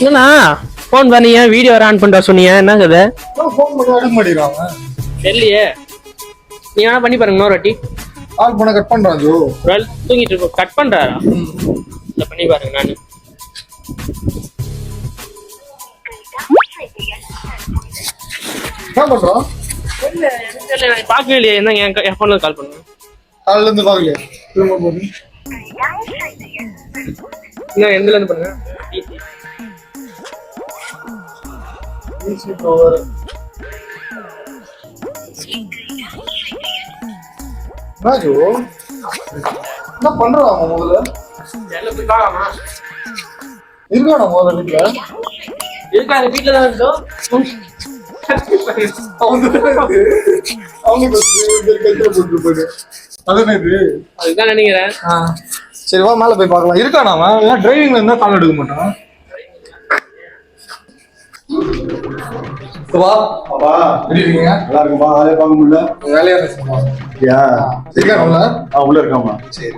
என்னண்ணா ஃபோன் பண்ணீங்க video on பண்ணிட்டு சொன்னீங்க என்ன கதை? ஃபோன் பண்ணி எடுக்க மாட்டேங்கிறாங்க. தெரியலையே. நீ வேணா பண்ணி பாருங்க இன்னொரு வாட்டி. கால் பண்ண கட் பண்றான் ஜோ. தூங்கிட்டு இருக்கோம் கட் பண்றாரா? இல்ல பண்ணி பாருங்க நானு. என்ன பண்றோம்? இல்ல எனக்கு தெரியல பார்க்கவே இல்லையே. என்ன என் ஃபோன்ல கால் பண்ணுங்க. காலைல இருந்து பார்க்கலையா? திரும்ப போடு. என்ன எந்தல இருந்து பண்ணுங்க? ராஜு என்ன பண்றான் முதல்ல? இருக்கானா முதல்ல வீட்டுல? இருக்காங்க வீட்டுல தான் இருந்தோம். அதுதான் நினைக்கிறேன். சரி வா மேல போய் பார்க்கலாம். இருக்கானா அவன்? டிரைவிங்ல இருந்தா கால் எடுக்க மாட்டான். வா அப்பா எப்படி இருக்கீங்க? நல்லா இருக்கும்பா. ஆளே பார்க்க முடியல. வேலையா பேசுமா? யா இருக்கானுங்களா? உள்ள இருக்காமா. சரி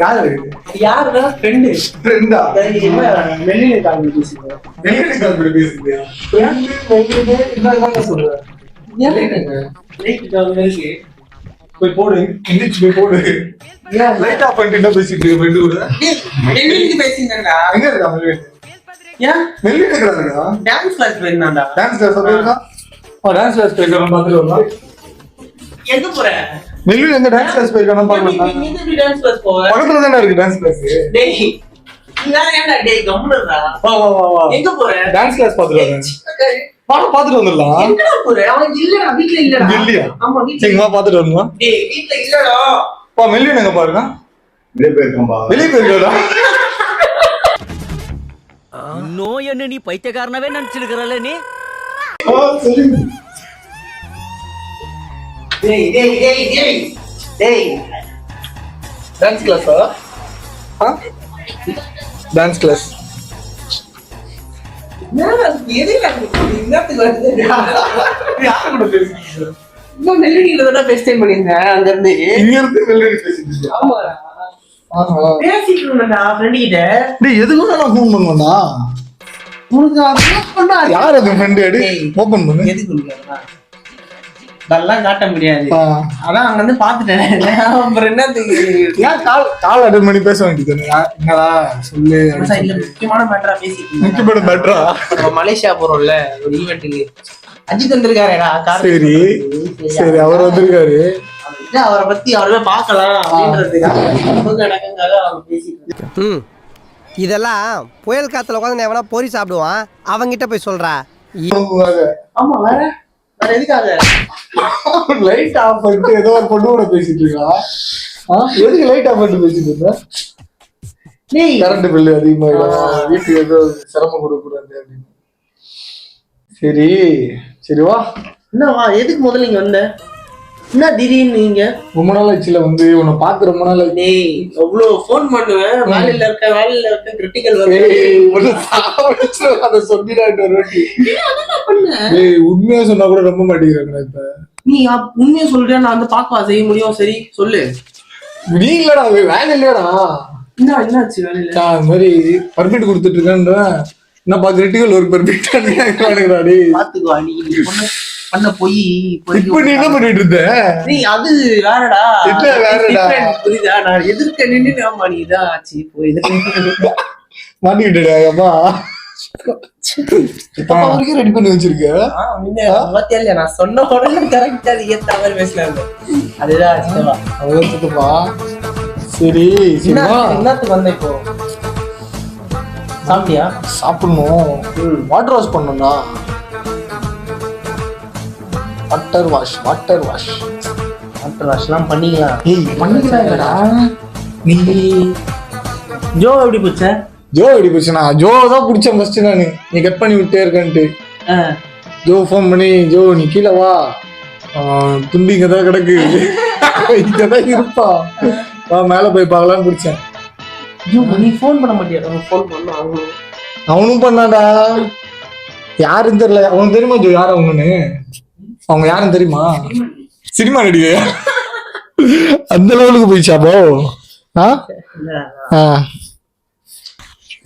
யாரு? யாருடா? ஃப்ரெண்டு. ஃப்ரெண்டா? வெளியில கால் பேசுறேன். வெளியில கால் பண்ணி பேசுறியா? ஃப்ரெண்டு என்ன சொல்ற? போய் போடு. எந்திரிச்சு போய் போடு. லைட் ஆஃப் பண்ணிட்டு என்ன பேசிட்டு இருக்க ஃப்ரெண்டு கூட? பேசினா எங்க இருக்கா மெல்லின்? ஏன் மெல்லின் இருக்கிறாருடா. டான்ஸ் கிளாஸ் போயிருந்தாண்டா. டான்ஸ் கிளாஸ் போயிருக்கா? டான்ஸ் கிளாஸ் போயிருக்கானு பாத்துட்டு வரலாம். எங்க போற? மெல்லின் எங்க டான்ஸ் கிளாஸ் போயிருக்கானு பார்க்கலாம். நீ எங்க டான்ஸ் கிளாஸ் போவ? பக்கத்துல தானே இருக்கு டான்ஸ் கிளாஸ். டேய் நீங்க ஏன்டா டேய் கம்முடா. வா வா வா வா. எங்க போற? டான்ஸ் கிளாஸ் பாத்துட்டு வரேன். பாத்துட்டு வந்துடலாம். எங்கடா போற? அவன் இல்லடா வீட்ல இல்லடா. இல்லையா? ஆமா வீட்ல. சரி வா பாத்துட்டு வரணும். டேய் வீட்ல இல்லடா. பா மெல்லின் எங்க பாருங்க. வெளியே போயிருக்கோம்பா. வெளியே போயிருக்கா? நோய் என்ன நீ பைத்தியக்காரனவே நினைச்சிருக்கிறல்ல நீ? சரி. டேய் டேய் டேய் டேய் டேய் டான்ஸ் கிளாஸா? Dance class. நான் எதுக்கு இன்னத்துக்கு வந்து யாரு கூட பேசிட்டு? இன்னும் மெல்லினில தான் ஃபேஸ்டைம் பண்ணிருந்தேன் அங்க இருந்து. இங்க இருந்து மெல்லின் பேசிட்டு. ஆமாடா. பேசிட்டு இருந்தேன்டா ஃப்ரெண்ட் கிட்ட. டேய் எதுக்கு நான் ஃபோன் பண்ணுவேனா? உனக்கு அப்லோட் பண்ணா யார் அது ஃப்ரெண்ட் எடு ஓபன் பண்ணு. எதுக்கு உனக்கு அதெல்லாம் காட்ட முடியாது. ஆ. அதான் அங்க வந்து பாத்துட்டேன். அப்புறம் என்னத்துக்கு ஏன் கால் அட்டன் பண்ணி பேச வேண்டியது என்னடா சொல்லு. இல்ல முக்கியமான மேட்டரா பேசிட்டு முக்கியமான மேட்டரா? நம்ம மலேசியா போறோம்ல ஒரு ஈவென்ட்டுக்கு. அஜித் வந்திருக்காருடா கார். சரி சரி அவர் வந்திருக்காரு. அவரை பத்தி அவரவே பார்க்கலாம் அப்படின்றதுக்காக அவங்க பேசிட்டு. இதெல்லாம் புயல் காத்துல உட்காந்து எவனா பொறி சாப்பிடுவான் அவங்கிட்ட போய் சொல்றா. ஆமா வேற வேற எதுக்காக லைட் ஆஃப் பண்ணிட்டு ஏதோ ஒரு பொண்ணு கூட பேசிட்டு இருக்கா. எதுக்கு லைட் ஆஃப் பண்ணிட்டு பேசிட்டு இருந்த? கரண்ட் பில்லு அதிகமாயிடும், வீட்டுக்கு ஏதோ சிரமம் கொடுக்க கூடாது அப்படின்னு. சரி சரி வா. என்னவா எதுக்கு முதல்ல இங்க வந்த? என்ன திடீர்னு நீங்க? ரொம்ப நாள் ஆச்சுல வந்து உன்னை பார்த்து ரொம்ப நாள் ஆச்சு. டேய் அவ்வளவு ஃபோன் பண்ணுவேன். வேலையில இருக்க கிரிட்டிக்கல் அதை சொல்லிடாட்டு ஒரு வாட்டி. உண்மையா சொன்னா கூட நம்ப மாட்டேங்கிறாங்க. இப்ப நீ உண்மையா சொல்ற. நான் வந்து பாக்கவா செய்ய முடியும்? சரி சொல்லு. நீ இல்லடா வேலை இல்லடா. என்னாச்சு வேலையில? இந்த மாதிரி பர்மிட் கொடுத்துட்டு இருக்கேன்ற என்னப்பா கிரிட்டிக்கல் ஒரு பர்மிட் பாத்துக்கோ. நீ பண்ண போய் இப்ப நீ என்ன பண்ணிட்டு இருந்த? நீ அது வேறடா. வேறடா புரியுதா? நான் எதிர்க்க நின்று ஆமா நீ தான் ஆச்சு போய் மாட்டிக்கிட்டா அம்மா வரைக்கும் ரெடி பண்ணி வச்சிருக்க. நான் சொன்ன உடனே கரெக்டா அது ஏத்த மாதிரி பேசலாம். அதுதான் ஆச்சுப்பா. அவ்வளவுப்பா. சரி என்னத்துக்கு வந்த இப்போ? சாப்பிட்டியா? சாப்பிடணும். வாட்டர் வாஷ் பண்ணணும்டா. வாட்டர் வாஷ்லாம் பண்ணிக்கலாம். நீ ஜோ எப்படி போச்ச? ஜோ எப்படி போச்சுனா ஜோ தான் பிடிச்ச ஃபர்ஸ்ட். நானு நீ கட் பண்ணி விட்டே இருக்கன்ட்டு ஜோ ஃபோன் பண்ணி ஜோ நீ கீழே வா, துண்டி இங்கதான் கிடக்கு, இங்கதான் இருப்பா, வா மேல போய் பார்க்கலான்னு பிடிச்சேன். நீ ஃபோன் பண்ண மாட்டியா? ஃபோன் பண்ண அவனும் பண்ணாடா. யாருன்னு தெரியல. அவனுக்கு தெரியுமா ஜோ யார் அவங்கன்னு? அவங்க யாருன்னு தெரியுமா? சினிமா நடிகை. அந்த லெவலுக்கு போயிடுச்சாப்போ?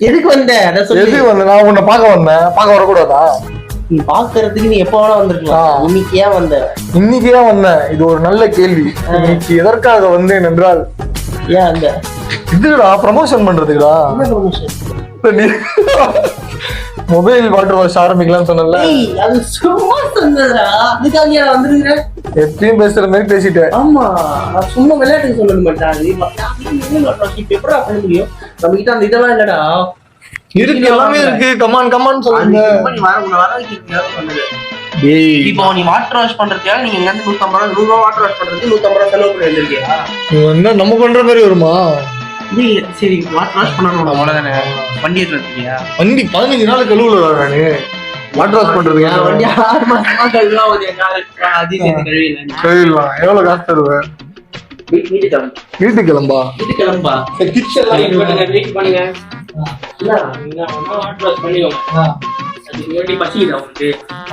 எதுக்கு வந்த அத சொல்லு. எதுக்கு வந்த? நான் உன்னை பார்க்க வந்தேன். பார்க்க வரக்கூடாதா? நீ பாக்குறதுக்கு நீ எப்ப வேணா வந்திருக்கலாம். இன்னைக்கு ஏன் வந்த? இன்னைக்கு ஏன் வந்தேன்? இது ஒரு நல்ல கேள்வி. இன்னைக்கு எதற்காக வந்தேன் என்றால் ஏன் அந்த இதுடா ப்ரமோஷன் பண்றதுக்குடா. என்ன ப்ரமோஷன்? மொபைல் வாட்டர் வாஷ் ஆரம்பிக்கலாம்னு சொன்னல. அது சும்மா சொன்னதுடா. அதுக்காக ஏன் வந்திருக்க? எப்பயும் பேசுற மாதிரி பேசிட்டேன். ஆமா, நான் சும்மா விளையாட்டுக்கு சொல்ல மாட்டேன். எப்படா பண்ண முடியும்? நம்ம கிட்ட அந்த இதெல்லாம் இல்லடா. இருக்கு, எல்லாமே இருக்கு. கமான் கமான் சொல்லுங்க. இப்போ நீ வாட்டர் வாஷ் பண்றதுக்காக நீங்க எங்க இருந்து 150 ரூபா வாட்டர் வாஷ் பண்றதுக்கு 150 ரூபா செலவு பண்ணி வந்திருக்கியா? என்ன நம்ம பண்ற மாதிரி வருமா? சரி, வாட்டர் வாஷ் பண்ணணும் அவ்வளவுதானே. வண்டி எடுத்துருக்கியா? வண்டி 15 நாள் கழுவுல நானு வாட்டர் வாஷ் பண்றதுக்கு. வண்டி 6 மாசமா கழுவலாம். கழுவிடலாம். எவ்வளவு காசு தருவேன்? வீட்டு கிளம்பா. கிச்சன்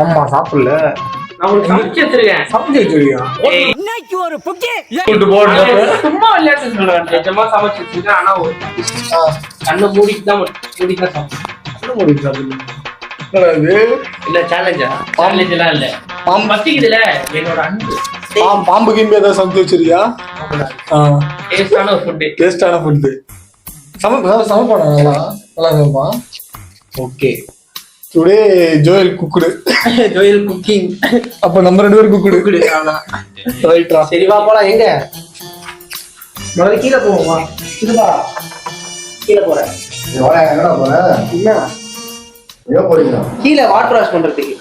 ஆமா சாப்பிடல. இன்னைக்கு ஒரு புக்கே சும்மா விளையாட்டு சொல்றேன். நிஜமா சமைச்சு வச்சிருக்கேன். ஆனா ஒரு கண்ணை மூடிட்டு தான் சாப்பிடுவேன். இல்ல சேலஞ்சா? சேலஞ்ச் எல்லாம் இல்ல. பசிக்குதுல என்னோட அன்பு. பாம்பு கிம்பு ஏதாவது சமைச்சு வச்சிருக்கியா? டேஸ்டான ஃபுட். டேஸ்டான ஃபுட். சமைப்பானா? நல்லா சமைப்பான். ஓகே. டுடே ஜோயல் குக்குடு. Joel cooking. அப்ப நம்ம 2 பேரும் குக்குடு. ரைட்டா. சரி வா போலாம். எங்க முதல்ல கீழே போவோமா? இதுவா கீழே போறேன். எங்கடா போற? என்ன ஏன் போறீங்க? கீழே வாட்டர் வாஷ் பண்றதுக்கு.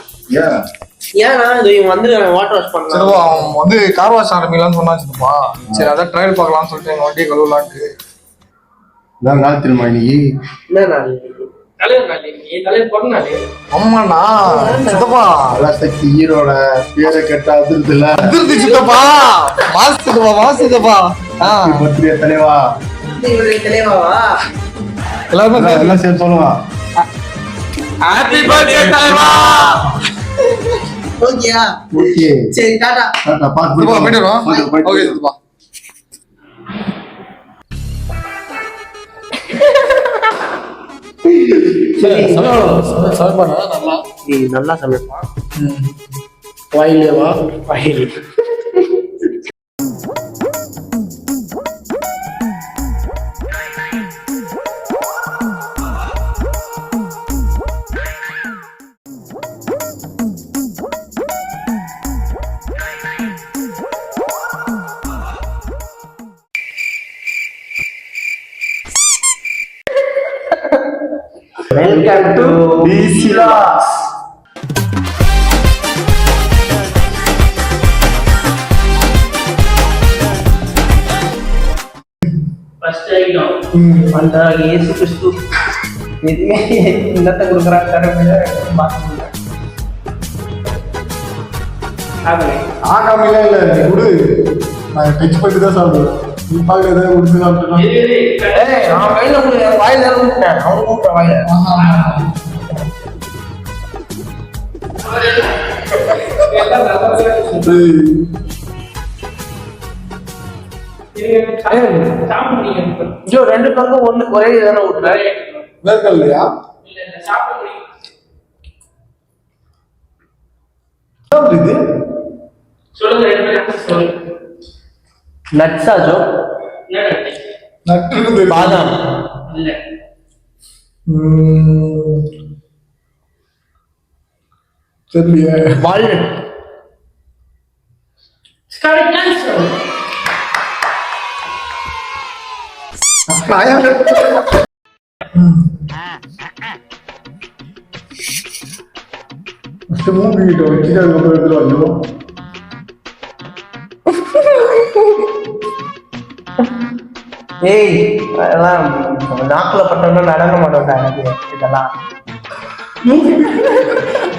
ஏன்னா இவன் வந்து வாட்டர் வாஷ் பண்ணலாம். சரி அவன் வந்து கார் வாஷ் ஆரம்பிக்கலாம்னு சொன்னாச்சுப்பா. சரி அதான் ட்ரையல் பார்க்கலாம்னு சொல்லிட்டு எங்க வண்டியை கழுவலான்ட்டு. நான் நாள் திரும்ப இன்னைக்கு என்ன நாள்? தலைவர் நாள். தலைவர் பொண்ணு நாள். அம்மாண்ணா சித்தப்பா. சக்தி ஹீரோட பேரை கேட்டா அதிர்ந்துல. அதிர்ந்து சித்தப்பா. வாசித்தப்பா. பர்த்டே தலைவா. தலைவாவா? எல்லாருமே எல்லாம் சேர்ந்து சொல்லுவா. ஹாப்பி பர்த்டே தலைவா. ஓகேயா? ஓகே. சரி டாடா. பாத்து போயிட்டு வரோம். ஓகே சித்தப்பா. சமைப்பானா நல்லா? நல்லா சமைப்பான். வாயிலேவா? வாயில். Welcome to DC Vlogs. First item. அந்த இயேசு கிறிஸ்து எதுவுமே இன்னத்தை கொடுக்குறாங்க தரவில்லை. ஆகாமில இல்ல நீ குடு. நான் டச் பண்ணி தான் சாப்பிடுவேன். நீ பாக்கல ஏதாவது குடுத்து சாப்பிட்டா. அவன் கையில வாயில கூப்பிட்டேன். அவன் கூப்பிட்ட வாயில. ஐயோ 2 பக்கம் ஒரே தானே விட்டுற. வேர்க்கல் இல்லையா? இது சொல்லுங்க. நட்ஸா ஜோ? நட்டு பாதாம் இல்ல. தெரியலையே. வால்நட். Correct answer. மூக்கு கிட்ட வச்சுட்டு அதுக்கப்புறம் எடுத்துட்டு வரணும். ஏய் அதெல்லாம் நாக்குல பட்டோம்னா நடக்க மாட்டோம்டா. எனக்கு இதெல்லாம்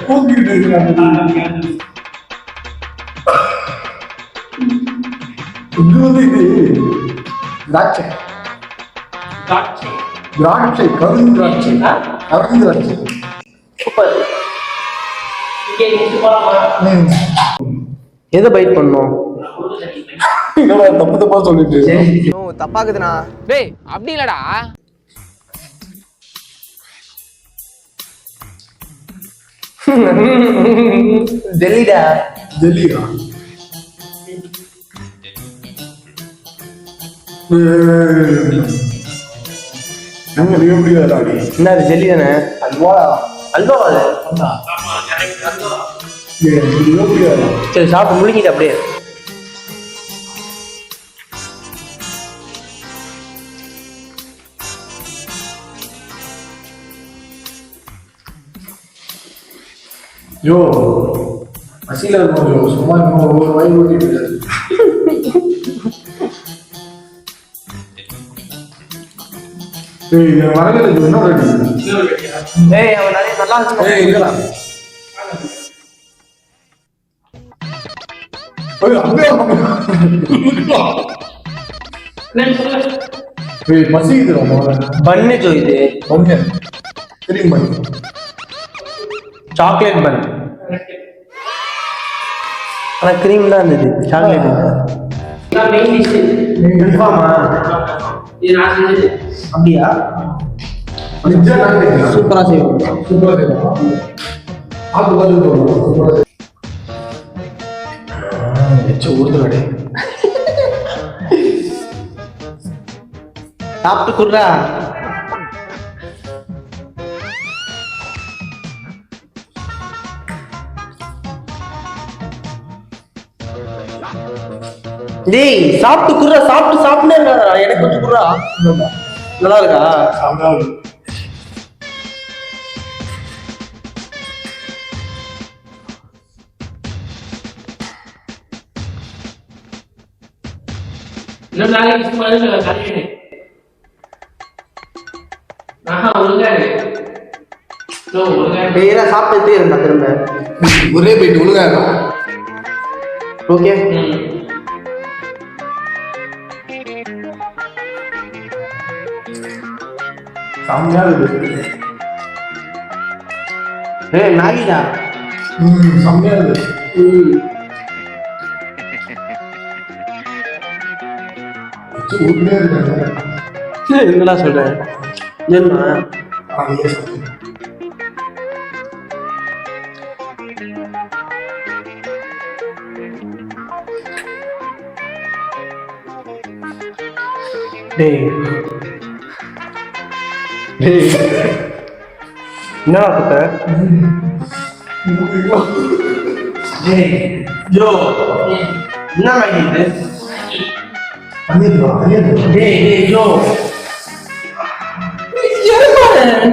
மூக்கிட்டு இது வந்து இது திராட்சை. திராட்சை கருந்திராட்சை. கருந்திராட்சை. சூப்பர். எதை பைட் பண்ணோம்? என்னடா தப்பு தப்பா சொல்லிட்டு தப்பாக்குதுண்ணா. டேய் அப்படி இல்லடா. ஜெல்லிடா. ஜெல்லியா முடியாதா என்ன அது ஜெல்லி தானே? அல்வா அல்வா அது. முடியாதா சரி சாப்பிட்டு முழுங்கிட்டு அப்படியே. யோ பசியில இருக்கும் யோ, சும்மா ஒரு வாய் ஊட்டிட்டு இருக்காது. வரல என்ன ரெடி? ஏய் அவன் நிறைய நல்லா இருக்கு. ஏய் இல்லடா. ஏய் அப்படியே ஏய் பசிக்குதுடா முதல்ல. பன்னு ஜோ இது. ஒண்ணு கிரீம் பண்ணி சாக்லேட் பன். ஆனா கிரீம் தான் இருந்தது, சாக்லேட் இல்லை. கன்ஃபார்மா? அப்படியா? சூப்பரா செய்வோம். சூப்பரா செய்வோம். ஆத்து பார்த்து போடுவோம். சூப்பரா செய்வோம். எச்ச ஊர்துடா. சாப்பிட்டு குடுறா. டேய் சாப்பிட்டு குடுறா, சாப்பிட்டு சாப்பிட்டே இருக்காதா, எனக்கு கொஞ்சம் குடுறா. நல்லா இருக்கா? சாப்பிடாது. இன்னும் நாளைக்கு சும்மா இல்ல கல்யாணம். ஒழுங்காரு டேய் சாப்பிட்டுட்டே இருந்தா திரும்ப. ஒரே போயிட்டு ஒழுங்கா ஓகே. செம்மையா இருக்கு. ஏய் நாகிடா. செம்மையா இருக்கு. எச்ச ஊர்துட்டே இருக்காங்க. என்னடா சொல்றேன்? என்ன அதையே சொல்றேன். டேய் டேய் என்ன குத்த? டேய் ஜோ என்ன வாங்கிட்டு? டேய் டேய் ஜோ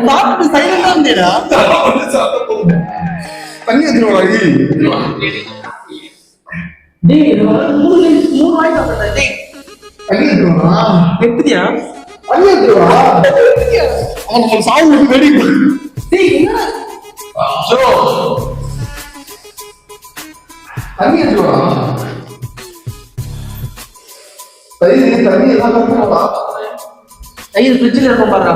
சாப்பிட்டு சைலண்டா இருந்தேடா. தண்ணி எடுத்துருவா. டேய் மூணு வாங்கி சாப்பிட்டேன். டேய் தண்ணி எடுத்துருவா. எப்படியா? தண்ணி எடுத்துருவா. அவன் சாவு வெடி. டேய் என்ன ஜோ தண்ணி எடுத்துருவா. தண்ணி தண்ணி எல்லாம் எடுத்துருவா. தயிர் ஃப்ரிட்ஜில் இருக்கும் பாருடா.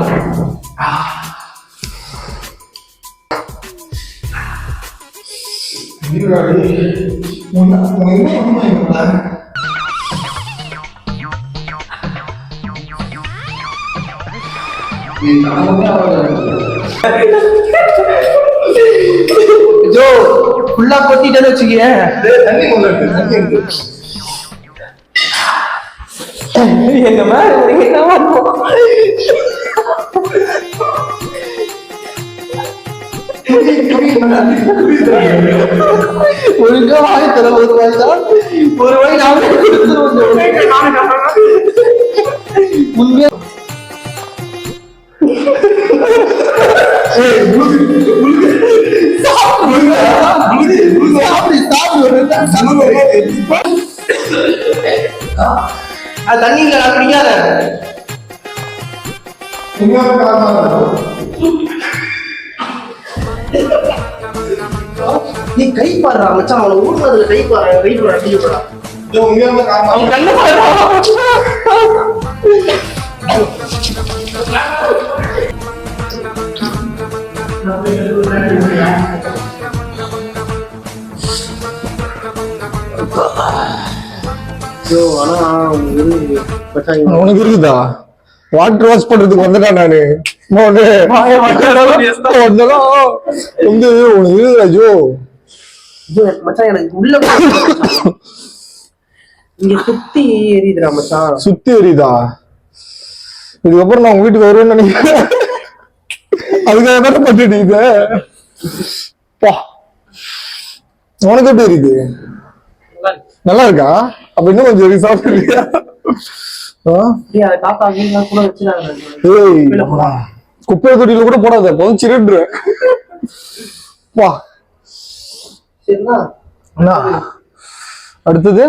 ஜோ ஃபுல்லா கொட்டிட்டேன்னு வச்சுக்கிய. தண்ணி தண்ணி எடுத்து எங்க மேல ஒழுங்கா வாங்கி தர ஒரு வாய் தான். ஒரு வாய் நாம உண்மையா தண்ணி இல்ல குடிக்காத. நீ கை பாடுறா மச்சான், அவனை ஊர்ல கை பாடுற கை போடுறா. அவன் கண்ணு பாடுறா. ஐயோ, ஆனா இருக்கு. மச்சான், இவன் உனக்கு இருக்குதா வாட்டர் வாஷ் பண்றதுக்கு வந்துட்டேன் நானு வந்தலாம் வந்து உனக்கு இருக்குதா ஜோ ஐயோ, மச்சான் எனக்கு உள்ள இங்க சுத்தி எரியுதுடா மச்சான். சுத்தி எரியுதா இதுக்கப்புறம் நான் உங்க வீட்டுக்கு வருவேன்னு நினைக்கிறேன் அதுக்காக தானே பண்ணிட்டு இத உனக்கு எப்படி இருக்கு நல்லா இருக்கா அப்ப இன்னும் கொஞ்சம் எரி சாப்பிடுறியா டேய், அதை காக்கா வீட்டுலாம் கூட வச்சுட்டாங்க. ஏய் குப்பை தொட்டியில கூட போடாத புதைச்சிருன்ற வா சரிண்ணா, அண்ணா, அடுத்தது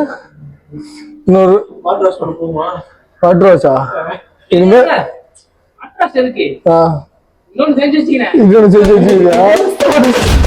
இன்னொரு வாட்டர் வாஷ் பண்ண போகுமா? வாட்டர் வாஷா இனிமே அட்ரஸ் எதுக்கு ஆ இன்னொன்னு செஞ்சு வச்சுக்கிறேன் இன்னொன்னு செஞ்சு வச்சுக்கிறியா